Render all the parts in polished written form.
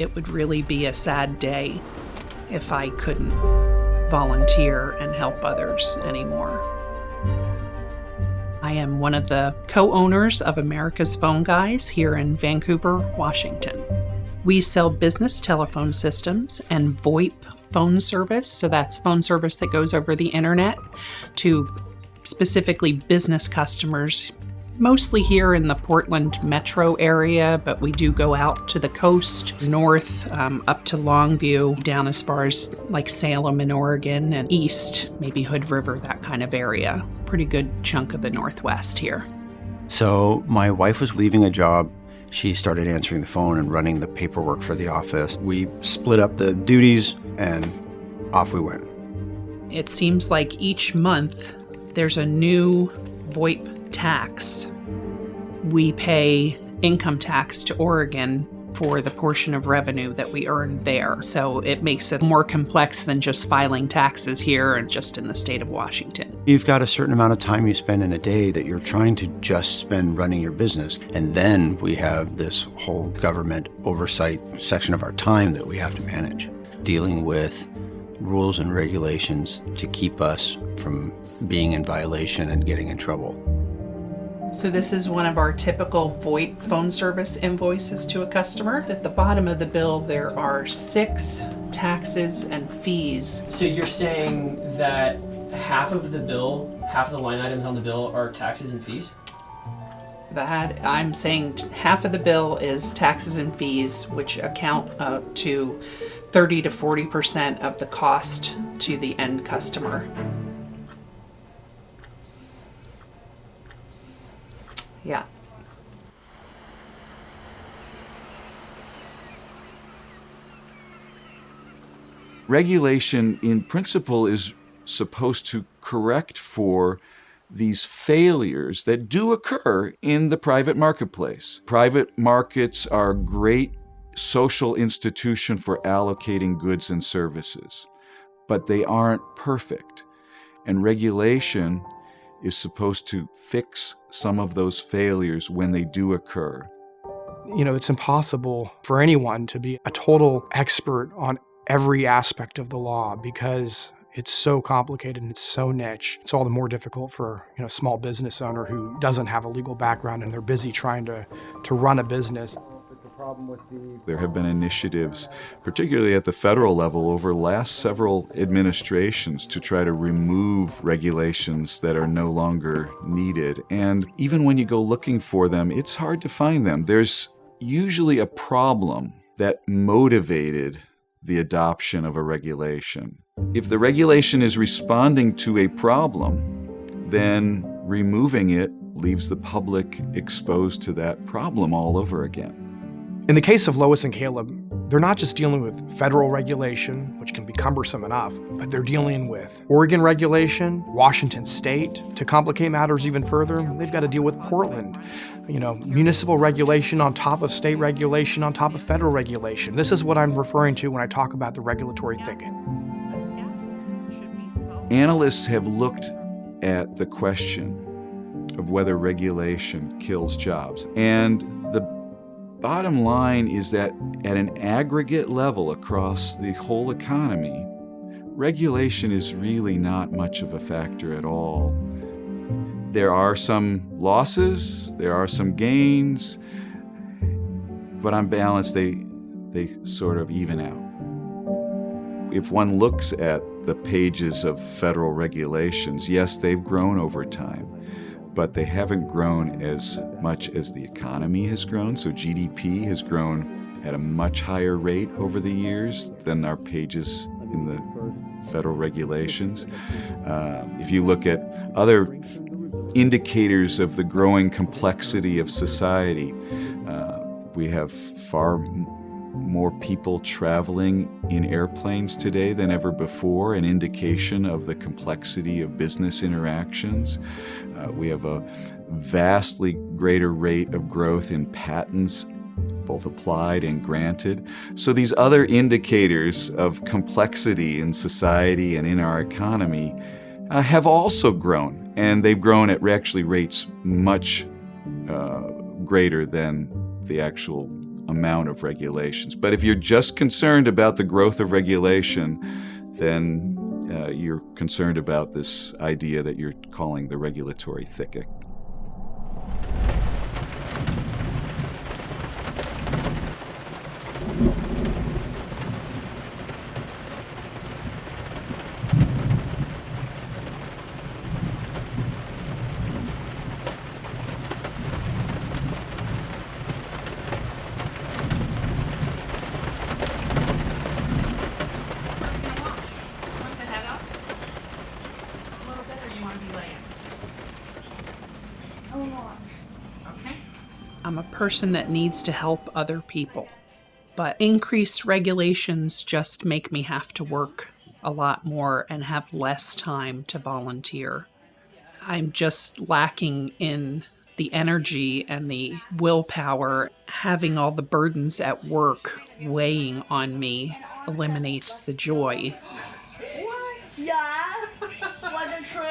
it would really be a sad day if I couldn't volunteer and help others anymore. I am one of the co-owners of America's Phone Guys here in Vancouver, Washington. We sell business telephone systems and VoIP phone service, so that's phone service that goes over the internet to specifically business customers, mostly here in the Portland metro area, but we do go out to the coast, north, up to Longview, down as far as like Salem in Oregon, and east, maybe Hood River, that kind of area. Pretty good chunk of the Northwest here. So my wife was leaving a job. She started answering the phone and running the paperwork for the office. We split up the duties and off we went. It seems like each month there's a new VoIP tax. We pay income tax to Oregon for the portion of revenue that we earn there. So it makes it more complex than just filing taxes here and just in the state of Washington. You've got a certain amount of time you spend in a day that you're trying to just spend running your business. And then we have this whole government oversight section of our time that we have to manage, dealing with rules and regulations to keep us from being in violation and getting in trouble. So this is one of our typical VoIP phone service invoices to a customer. At the bottom of the bill, there are 6 taxes and fees. So you're saying that half of the bill, half of the line items on the bill are taxes and fees? I'm saying half of the bill is taxes and fees, which account to 30 to 40% of the cost to the end customer. Yeah. Regulation, in principle, is supposed to correct for these failures that do occur in the private marketplace. Private markets are a great social institution for allocating goods and services, but they aren't perfect. And regulation is supposed to fix some of those failures when they do occur. You know, it's impossible for anyone to be a total expert on every aspect of the law because it's so complicated and it's so niche. It's all the more difficult for, a small business owner who doesn't have a legal background and they're busy trying to run a business. There have been initiatives, particularly at the federal level, over the last several administrations to try to remove regulations that are no longer needed. And even when you go looking for them, it's hard to find them. There's usually a problem that motivated the adoption of a regulation. If the regulation is responding to a problem, then removing it leaves the public exposed to that problem all over again. In the case of Lois and Caleb, they're not just dealing with federal regulation, which can be cumbersome enough, but they're dealing with Oregon regulation, Washington state. To complicate matters even further, they've got to deal with Portland. Municipal regulation on top of state regulation on top of federal regulation. This is what I'm referring to when I talk about the regulatory thicket. Analysts have looked at the question of whether regulation kills jobs. And the bottom line is that at an aggregate level across the whole economy, regulation is really not much of a factor at all. There are some losses, there are some gains, but on balance, they sort of even out. If one looks at the pages of federal regulations, yes, they've grown over time, but they haven't grown as much as the economy has grown. So GDP has grown at a much higher rate over the years than our pages in the federal regulations. If you look at other indicators of the growing complexity of society, we have far more people traveling in airplanes today than ever before, an indication of the complexity of business interactions. We have a vastly greater rate of growth in patents, both applied and granted. So these other indicators of complexity in society and in our economy have also grown, and they've grown at actually rates much greater than the actual amount of regulations. But if you're just concerned about the growth of regulation, then you're concerned about this idea that you're calling the regulatory thicket. I'm a person that needs to help other people, but increased regulations just make me have to work a lot more and have less time to volunteer. I'm just lacking in the energy and the willpower. Having all the burdens at work weighing on me eliminates the joy. What? Yeah? Wasn't true?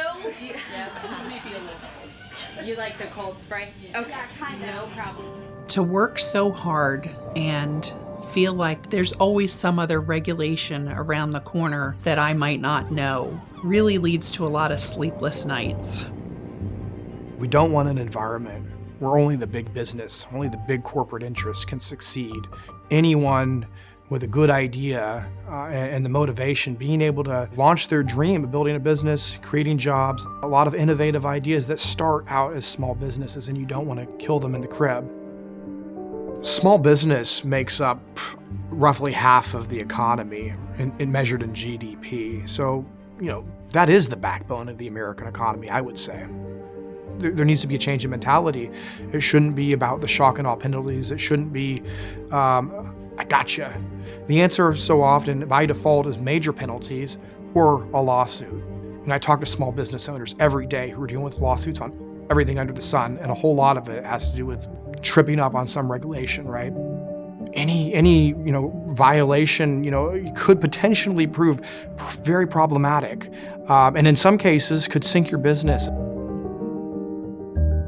Yeah, maybe a little cold. You like the cold spray? Okay, Yeah, kinda. no problem. To work so hard and feel like there's always some other regulation around the corner that I might not know really leads to a lot of sleepless nights. We don't want an environment where only the big business, only the big corporate interests can succeed. Anyone with a good idea and the motivation, being able to launch their dream of building a business, creating jobs, a lot of innovative ideas that start out as small businesses, and you don't want to kill them in the crib. Small business makes up roughly half of the economy measured in GDP. So, that is the backbone of the American economy, I would say. There needs to be a change in mentality. It shouldn't be about the shock and awe penalties. It shouldn't be, I gotcha. The answer so often, by default, is major penalties or a lawsuit. And I talk to small business owners every day who are dealing with lawsuits on everything under the sun, and a whole lot of it has to do with tripping up on some regulation, right? Any violation, could potentially prove very problematic, and in some cases could sink your business.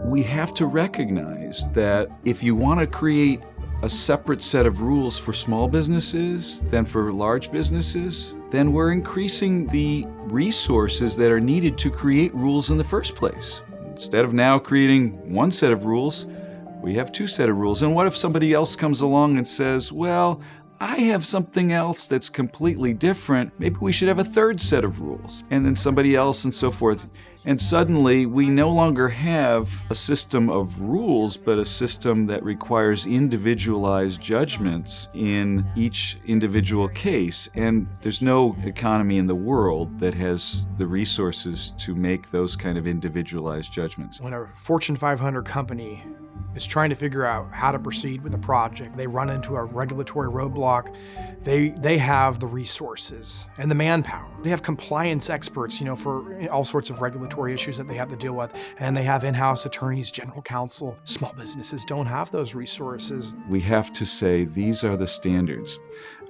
We have to recognize that if you want to create a separate set of rules for small businesses than for large businesses, then we're increasing the resources that are needed to create rules in the first place. Instead of now creating one set of rules, we have two sets of rules. And what if somebody else comes along and says, well, I have something else that's completely different. Maybe we should have a third set of rules. And then somebody else and so forth. And suddenly we no longer have a system of rules, but a system that requires individualized judgments in each individual case. And there's no economy in the world that has the resources to make those kind of individualized judgments. When a Fortune 500 company is trying to figure out how to proceed with a project, they run into a regulatory roadblock, they have the resources and the manpower. They have compliance experts, for all sorts of regulatory issues that they have to deal with, and they have in-house attorneys, general counsel. Small businesses don't have those resources. We have to say these are the standards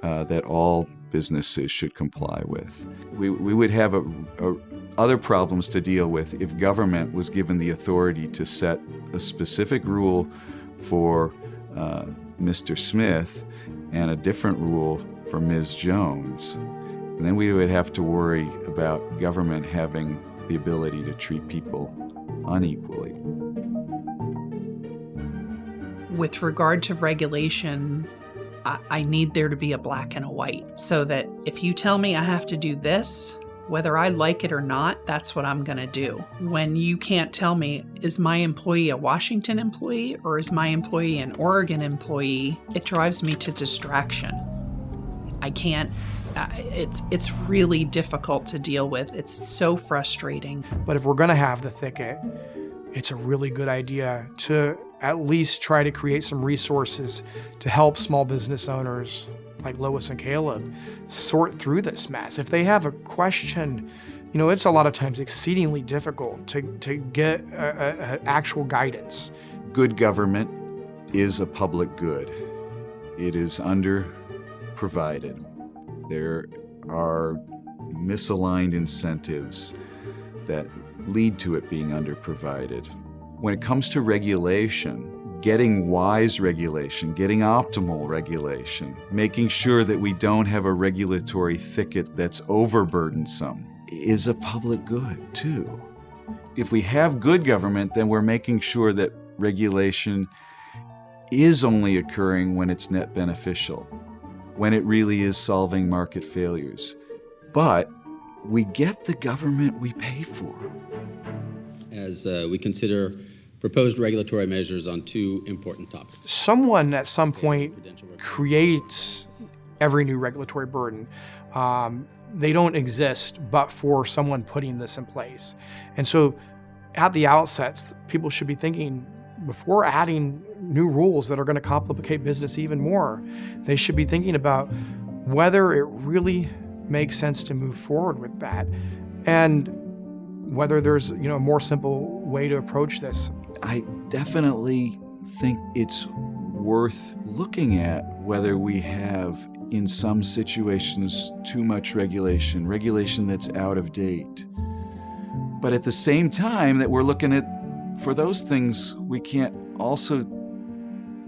that all businesses should comply with. We would have other problems to deal with if government was given the authority to set a specific rule for Mr. Smith and a different rule for Ms. Jones. And then we would have to worry about government having the ability to treat people unequally. With regard to regulation, I need there to be a black and a white, so that if you tell me I have to do this, whether I like it or not, that's what I'm going to do. When you can't tell me, is my employee a Washington employee or is my employee an Oregon employee, it drives me to distraction. I can't, it's really difficult to deal with. It's so frustrating. But if we're going to have the thicket, it's a really good idea to at least try to create some resources to help small business owners like Lois and Caleb sort through this mess. If they have a question, it's a lot of times exceedingly difficult to get actual guidance. Good government is a public good. It is under-provided. There are misaligned incentives that lead to it being under-provided. When it comes to regulation, getting wise regulation, getting optimal regulation, making sure that we don't have a regulatory thicket that's overburdensome is a public good too. If we have good government, then we're making sure that regulation is only occurring when it's net beneficial, when it really is solving market failures. But we get the government we pay for. As we consider proposed regulatory measures on two important topics. Someone at some point creates every new regulatory burden. They don't exist but for someone putting this in place. And so at the outset, people should be thinking, before adding new rules that are going to complicate business even more, they should be thinking about whether it really makes sense to move forward with that, and whether there's a more simple way to approach this. I definitely think it's worth looking at whether we have, in some situations, too much regulation that's out of date. But at the same time that we're looking at, for those things, we can't also,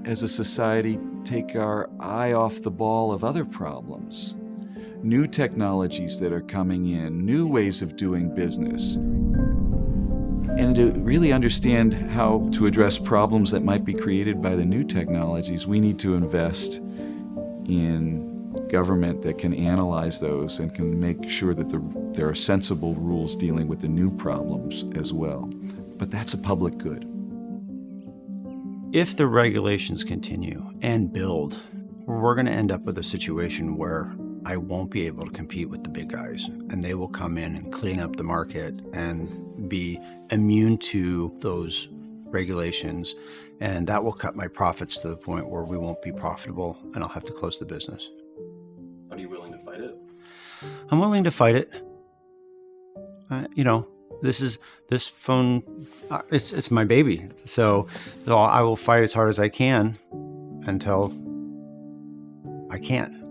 as a society, take our eye off the ball of other problems. New technologies that are coming in, new ways of doing business. And to really understand how to address problems that might be created by the new technologies, we need to invest in government that can analyze those and can make sure that there are sensible rules dealing with the new problems as well. But that's a public good. If the regulations continue and build, we're going to end up with a situation where I won't be able to compete with the big guys, and they will come in and clean up the market and be immune to those regulations, and that will cut my profits to the point where we won't be profitable and I'll have to close the business. Are you willing to fight it? I'm willing to fight it. This phone, it's my baby, so I will fight as hard as I can until I can't.